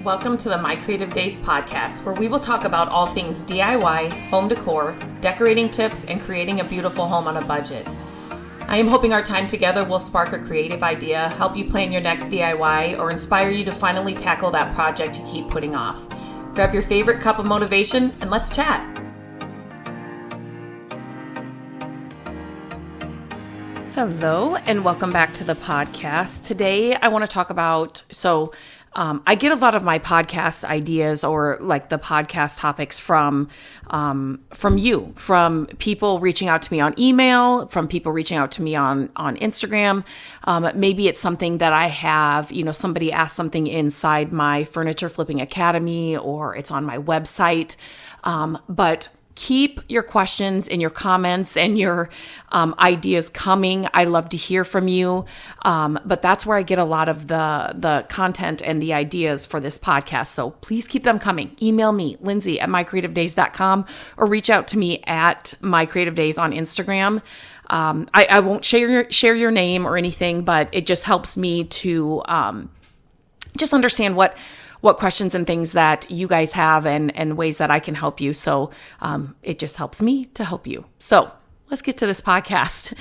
Welcome to the My Creative Days podcast, where we will talk about all things DIY, home decor, decorating tips, and creating a beautiful home on a budget. I am hoping our time together will spark a creative idea, help you plan your next DIY, or inspire you to finally tackle that project you keep putting off. Grab your favorite cup of motivation and let's chat. Hello, and welcome back to the podcast. Today, I want to talk about, I get a lot of my podcast ideas or like the podcast topics from you, from people reaching out to me on email, from people reaching out to me on Instagram. Maybe it's something that I have, somebody asked something inside my Furniture Flipping Academy, or it's on my website. But keep your questions and your comments and your ideas coming. I love to hear from you. But that's where I get a lot of the content and the ideas for this podcast. So please keep them coming. Email me, Lindsay at mycreativedays.com, or reach out to me at mycreativedays on Instagram. I won't share your name or anything, but it just helps me to just understand what questions and things that you guys have and ways that I can help you. So it just helps me to help you. So let's get to this podcast.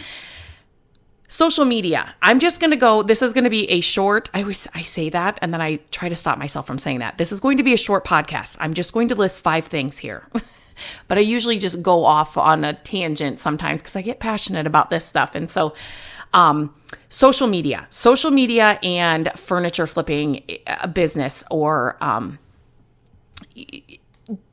Social media. I'm just going to go, this is going to be a short, I say that, and then I try to stop myself from saying that. This is going to be a short podcast. I'm just going to list 5 things here. But I usually just go off on a tangent sometimes because I get passionate about this stuff. And so social media and furniture flipping business, or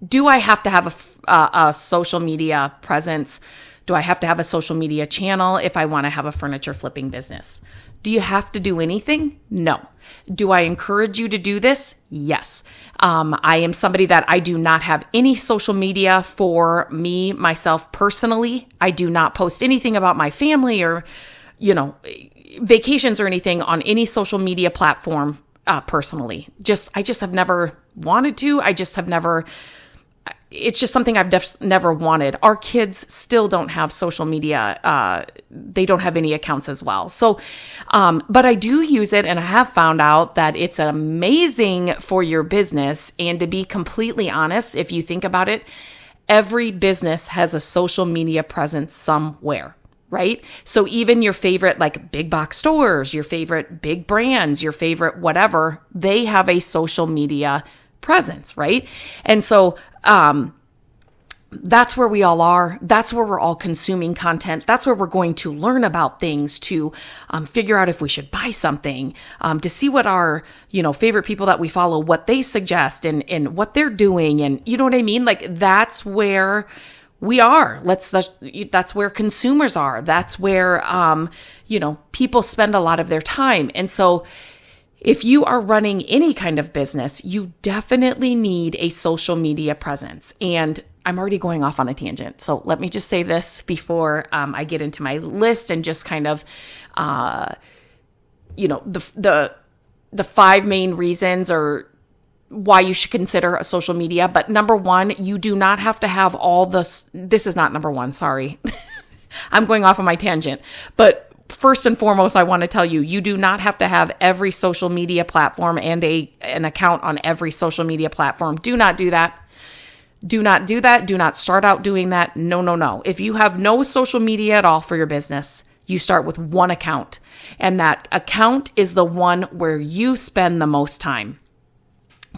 do I have to have a social media presence? Do I have to have a social media channel if I want to have a furniture flipping business? Do you have to do anything? No. Do I encourage you to do this? Yes. I am somebody that I do not have any social media for myself personally. I do not post anything about my family or vacations or anything on any social media platform personally. I just have never wanted to. It's just something I've never wanted. Our kids still don't have social media. They don't have any accounts as well. So, but I do use it, and I have found out that it's amazing for your business. And to be completely honest, if you think about it, every business has a social media presence somewhere. Right? So even your favorite like big box stores, your favorite big brands, your favorite whatever, they have a social media presence, right? And so that's where we all are. That's where we're all consuming content. That's where we're going to learn about things, to figure out if we should buy something, to see what our, favorite people that we follow, what they suggest and what they're doing. And you know what I mean? Like that's where we are. That's where consumers are. That's where, people spend a lot of their time. And so if you are running any kind of business, you definitely need a social media presence. And I'm already going off on a tangent. So let me just say this before I get into my list and just kind of, the 5 main reasons or why you should consider a social media. But number 1, you do not have to have all this is not number 1, sorry. I'm going off on my tangent. But first and foremost, I want to tell you, you do not have to have every social media platform and an account on every social media platform. Do not do that. Do not do that. Do not start out doing that. No. If you have no social media at all for your business, you start with 1 account. And that account is the one where you spend the most time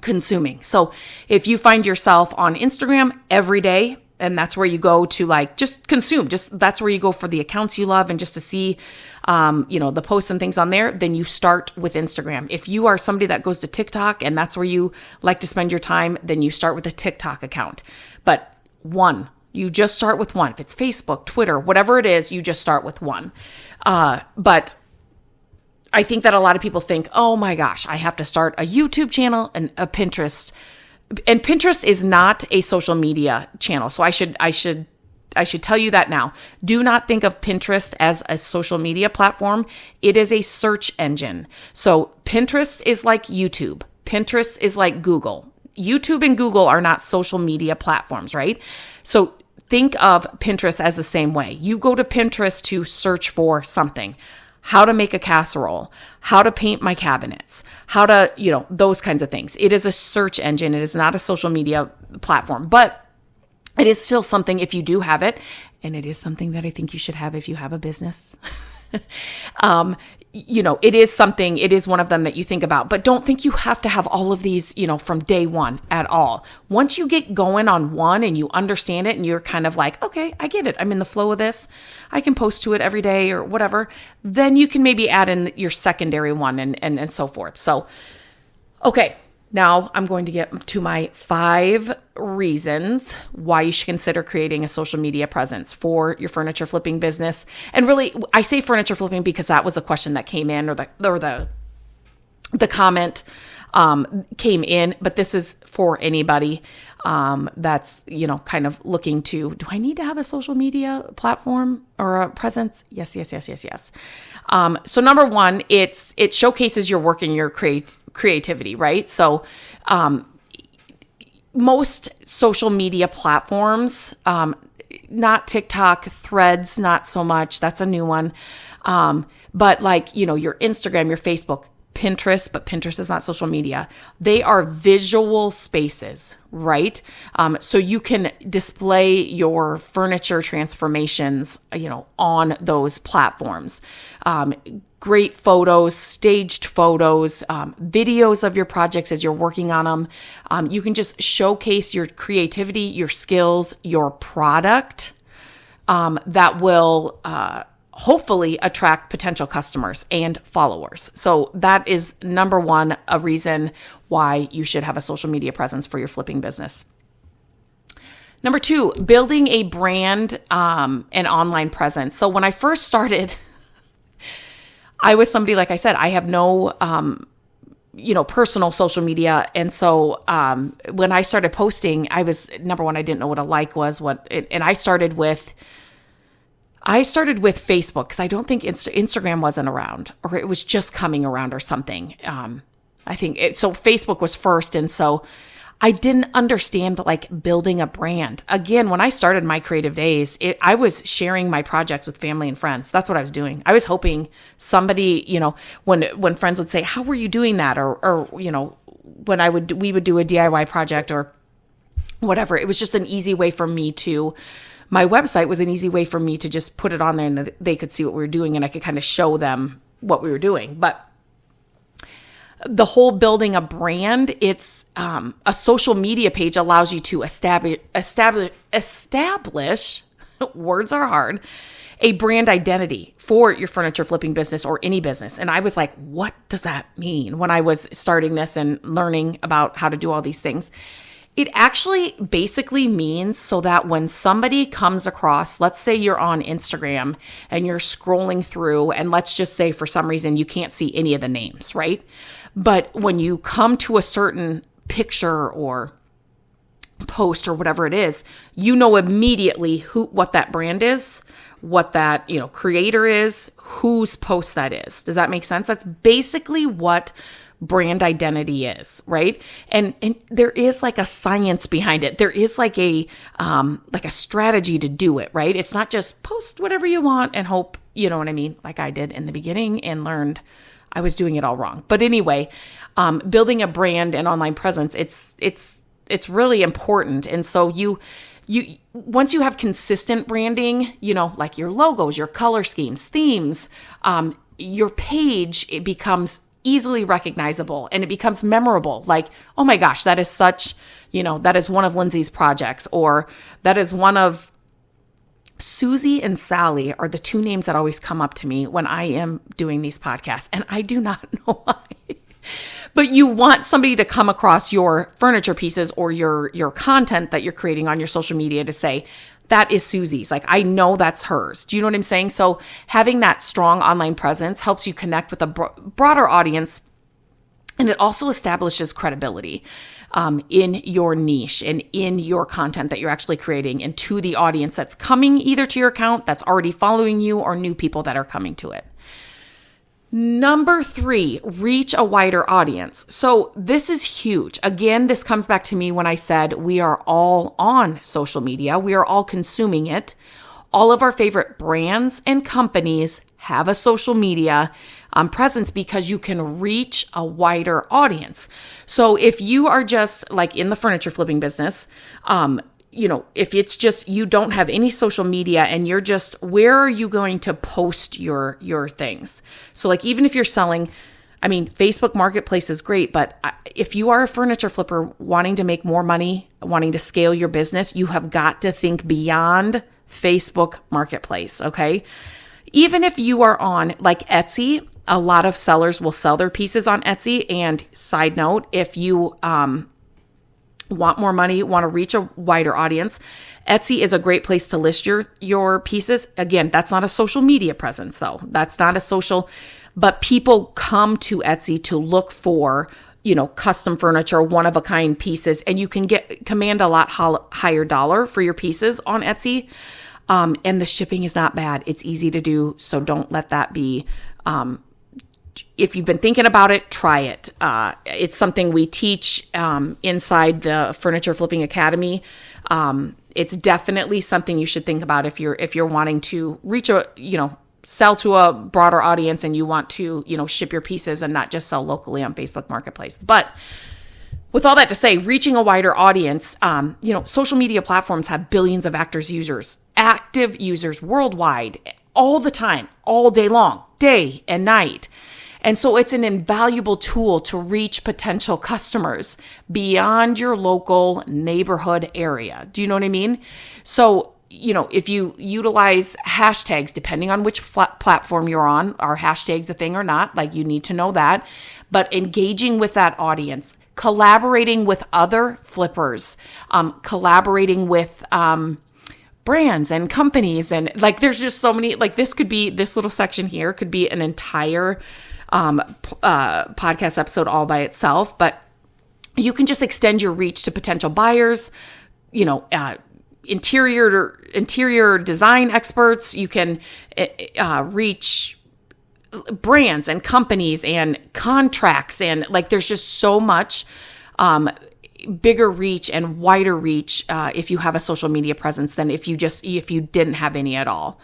consuming. So if you find yourself on Instagram every day, and that's where you go to just consume, that's where you go for the accounts you love and just to see, the posts and things on there, then you start with Instagram. If you are somebody that goes to TikTok and that's where you like to spend your time, then you start with a TikTok account. But you just start with 1. If it's Facebook, Twitter, whatever it is, you just start with 1. But I think that a lot of people think, oh my gosh, I have to start a YouTube channel and a Pinterest. And Pinterest is not a social media channel. So I should tell you that now. Do not think of Pinterest as a social media platform. It is a search engine. So Pinterest is like YouTube. Pinterest is like Google. YouTube and Google are not social media platforms, right? So think of Pinterest as the same way. You go to Pinterest to search for something. how to make a casserole, how to paint my cabinets, how to, those kinds of things. It is a search engine. It is not a social media platform, but it is still something if you do have it, and it is something that I think you should have if you have a business. It is something, it is one of them that you think about, but don't think you have to have all of these, from day one at all. Once you get going on one and you understand it and you're kind of like, okay, I get it. I'm in the flow of this. I can post to it every day or whatever. Then you can maybe add in your secondary one and so forth. So, okay. Now I'm going to get to my 5 reasons why you should consider creating a social media presence for your furniture flipping business. And really, I say furniture flipping because that was a question that came in, or the comment came in, but this is for anybody that's, kind of looking to, do I need to have a social media platform or a presence? Yes. So number 1, it showcases your work and your creativity, right? So, most social media platforms, not TikTok, Threads, not so much. That's a new one. But like, your Instagram, your Facebook, Pinterest, but Pinterest is not social media. They are visual spaces, right? So you can display your furniture transformations, on those platforms. Great photos, staged photos, videos of your projects as you're working on them. You can just showcase your creativity, your skills, your product, that will, hopefully attract potential customers and followers. So that is number 1, a reason why you should have a social media presence for your flipping business. Number 2, building a brand and online presence. So when I first started, I was somebody, like I said, I have no personal social media. And so when I started posting, I was, number 1, I didn't know what a like was, and I started with Facebook because I don't think Instagram wasn't around, or it was just coming around or something. I think so Facebook was first. And so I didn't understand like building a brand. Again, when I started my creative days, I was sharing my projects with family and friends. That's what I was doing. I was hoping somebody, when friends would say, how were you doing that? Or when we would do a DIY project or whatever, it was just an easy way for me to, my website was an easy way for me to just put it on there and they could see what we were doing and I could kind of show them what we were doing. But the whole building a brand, it's a social media page allows you to establish words are hard, a brand identity for your furniture flipping business or any business. And I was like, what does that mean when I was starting this and learning about how to do all these things? It actually basically means so that when somebody comes across, let's say you're on Instagram and you're scrolling through, and let's just say for some reason you can't see any of the names, right? But when you come to a certain picture or post or whatever it is, you know immediately what that brand is, what that, creator is, whose post that is. Does that make sense? That's basically what brand identity is, right? And there is like a science behind it. There is like a strategy to do it, right? It's not just post whatever you want and hope, you know what I mean? Like I did in the beginning and learned I was doing it all wrong. But anyway, building a brand and online presence, it's really important. And so you once you have consistent branding, like your logos, your color schemes, themes, your page, it becomes easily recognizable and it becomes memorable. Like, oh my gosh, that is such, that is one of Lindsay's projects, or that is one of Susie and Sally are the 2 names that always come up to me when I am doing these podcasts. And I do not know why, but you want somebody to come across your furniture pieces or your content that you're creating on your social media to say, that is Susie's. Like, I know that's hers. Do you know what I'm saying? So having that strong online presence helps you connect with a broader audience. And it also establishes credibility in your niche and in your content that you're actually creating, and to the audience that's coming either to your account, that's already following you, or new people that are coming to it. Number 3, reach a wider audience. So this is huge. Again, this comes back to me when I said we are all on social media. We are all consuming it. All of our favorite brands and companies have a social media presence because you can reach a wider audience. So if you are just like in the furniture flipping business, if it's just you don't have any social media and you're just, where are you going to post your things? So like even if you're selling, Facebook Marketplace is great, but if you are a furniture flipper wanting to make more money, wanting to scale your business, you have got to think beyond Facebook Marketplace, okay? Even if you are on like Etsy, a lot of sellers will sell their pieces on Etsy. And side note, if you want more money, want to reach a wider audience, Etsy is a great place to list your pieces. Again, that's not a social media presence though. That's not a social, but people come to Etsy to look for, custom furniture, one-of-a-kind pieces, and you can command a lot higher dollar for your pieces on Etsy. And the shipping is not bad. It's easy to do. So don't let that be, if you've been thinking about it, try it. It's something we teach inside the Furniture Flipping Academy. It's definitely something you should think about if you're wanting to reach sell to a broader audience and you want to, ship your pieces and not just sell locally on Facebook Marketplace. But with all that to say, reaching a wider audience, social media platforms have billions of active users worldwide all the time, all day long, day and night. And so it's an invaluable tool to reach potential customers beyond your local neighborhood area. Do you know what I mean? So, if you utilize hashtags, depending on which platform you're on, are hashtags a thing or not? Like you need to know that. But engaging with that audience, collaborating with other flippers, collaborating with brands and companies. And like, there's just so many, like this little section here could be an entire podcast episode all by itself, but you can just extend your reach to potential buyers, interior design experts. You can reach brands and companies and contracts, and like there's just so much bigger reach and wider reach if you have a social media presence than if you didn't have any at all.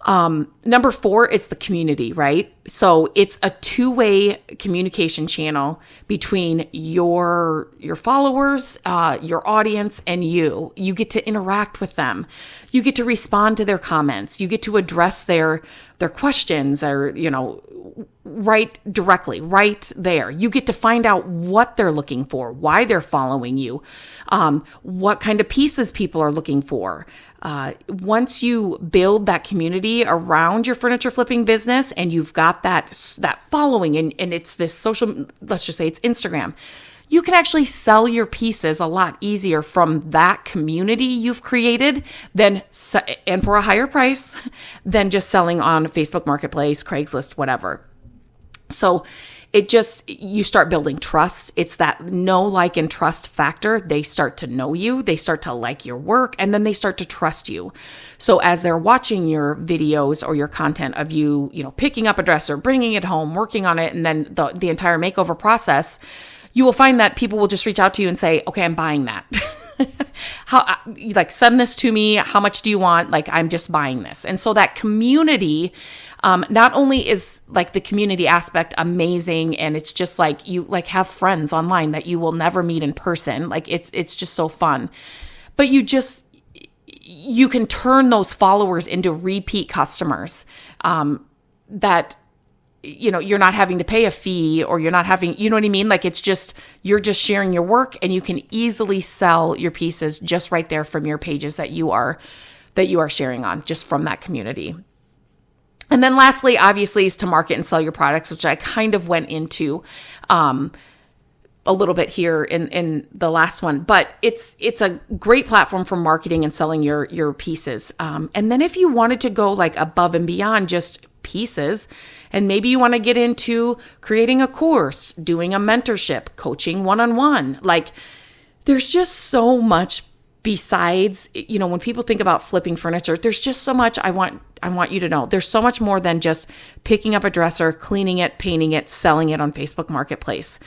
Number 4 is the community, right? So it's a two-way communication channel between your followers, your audience, and you. You get to interact with them. You get to respond to their comments. You get to address their questions or, right directly, right there. You get to find out what they're looking for, why they're following you, what kind of pieces people are looking for. Once you build that community around your furniture flipping business and you've got that following and it's this social, let's just say it's Instagram, you can actually sell your pieces a lot easier from that community you've created and for a higher price than just selling on Facebook Marketplace, Craigslist, whatever. So you start building trust. It's that know, like, and trust factor. They start to know you, they start to like your work, and then they start to trust you. So as they're watching your videos or your content of you, picking up a dress or bringing it home, working on it, and then the entire makeover process, you will find that people will just reach out to you and say, okay, I'm buying that. Send this to me. How much do you want? Like, I'm just buying this. And so that community, not only is like the community aspect amazing, and it's just like you like have friends online that you will never meet in person. Like it's just so fun, but you can turn those followers into repeat customers, that, you're not having to pay a fee or you're not having, you know what I mean? Like you're just sharing your work and you can easily sell your pieces just right there from your pages that you are sharing on, just from that community. And then lastly, obviously, is to market and sell your products, which I kind of went into a little bit here in the last one. But it's a great platform for marketing and selling your pieces. And then if you wanted to go like above and beyond just pieces, and maybe you want to get into creating a course, doing a mentorship, coaching one-on-one, like there's just so much besides, when people think about flipping furniture, there's just so much I want you to know. There's so much more than just picking up a dresser, cleaning it, painting it, selling it on Facebook Marketplace.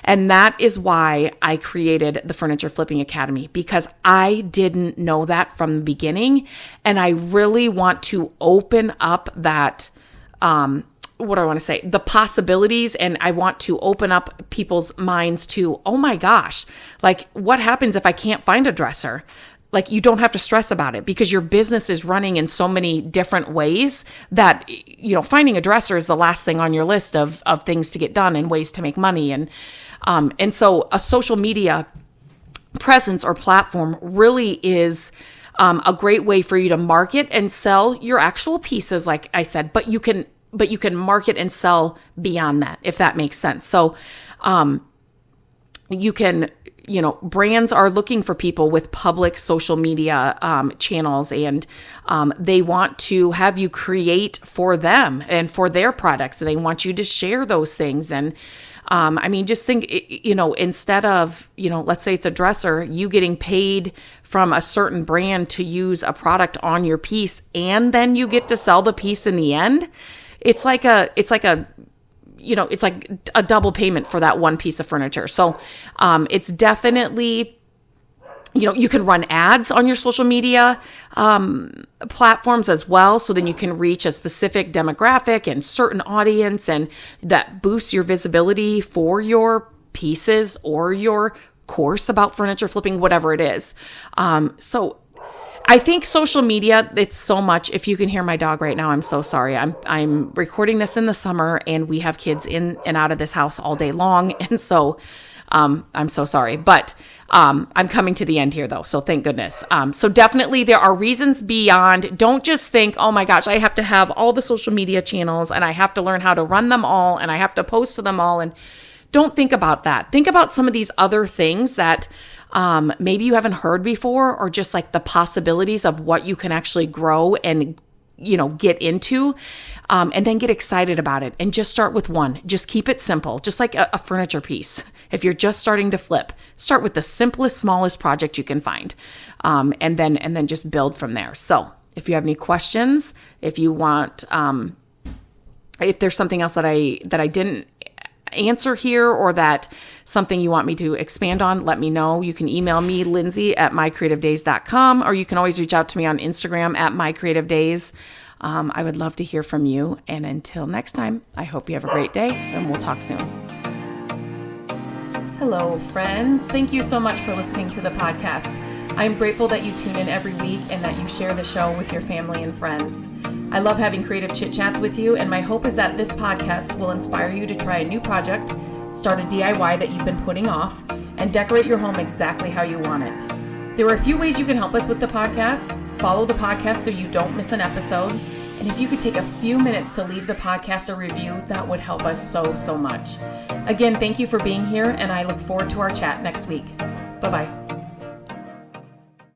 And that is why I created the Furniture Flipping Academy, because I didn't know that from the beginning. And I really want to open up that, what do I want to say? The possibilities. And I want to open up people's minds to, oh my gosh, like what happens if I can't find a dresser? Like you don't have to stress about it because your business is running in so many different ways that, finding a dresser is the last thing on your list of things to get done and ways to make money. And so a social media presence or platform really is a great way for you to market and sell your actual pieces, like I said, but you can market and sell beyond that, if that makes sense. So, you can, brands are looking for people with public social media channels, and they want to have you create for them and for their products, and they want you to share those things. And just think, instead of, let's say it's a dresser, you getting paid from a certain brand to use a product on your piece, and then you get to sell the piece in the end. It's like a double payment for that one piece of furniture. So, it's definitely, you can run ads on your social media, platforms as well. So then you can reach a specific demographic and certain audience, and that boosts your visibility for your pieces or your course about furniture flipping, whatever it is. So I think social media, it's so much. If you can hear my dog right now, I'm so sorry. I'm recording this in the summer, and we have kids in and out of this house all day long. And so, I'm so sorry, but, I'm coming to the end here though. So thank goodness. So definitely there are reasons beyond. Don't just think, oh my gosh, I have to have all the social media channels and I have to learn how to run them all and I have to post to them all. And don't think about that. Think about some of these other things that, maybe you haven't heard before, or just like the possibilities of what you can actually grow and, get into, and then get excited about it and just start with one. Just keep it simple, just like a furniture piece. If you're just starting to flip, start with the simplest, smallest project you can find, and then just build from there. So if you have any questions, if you want, if there's something else that I didn't answer here, or that something you want me to expand on, let me know. You can email me, lindsay@mycreativedays.com, or you can always reach out to me on Instagram @mycreativedays. I would love to hear from you. And until next time, I hope you have a great day, and we'll talk soon. Hello, friends. Thank you so much for listening to the podcast. I am grateful that you tune in every week and that you share the show with your family and friends. I love having creative chit chats with you, and my hope is that this podcast will inspire you to try a new project, start a DIY that you've been putting off, and decorate your home exactly how you want it. There are a few ways you can help us with the podcast. Follow the podcast so you don't miss an episode. And if you could take a few minutes to leave the podcast a review, that would help us so much. Again, thank you for being here, and I look forward to our chat next week. Bye-bye.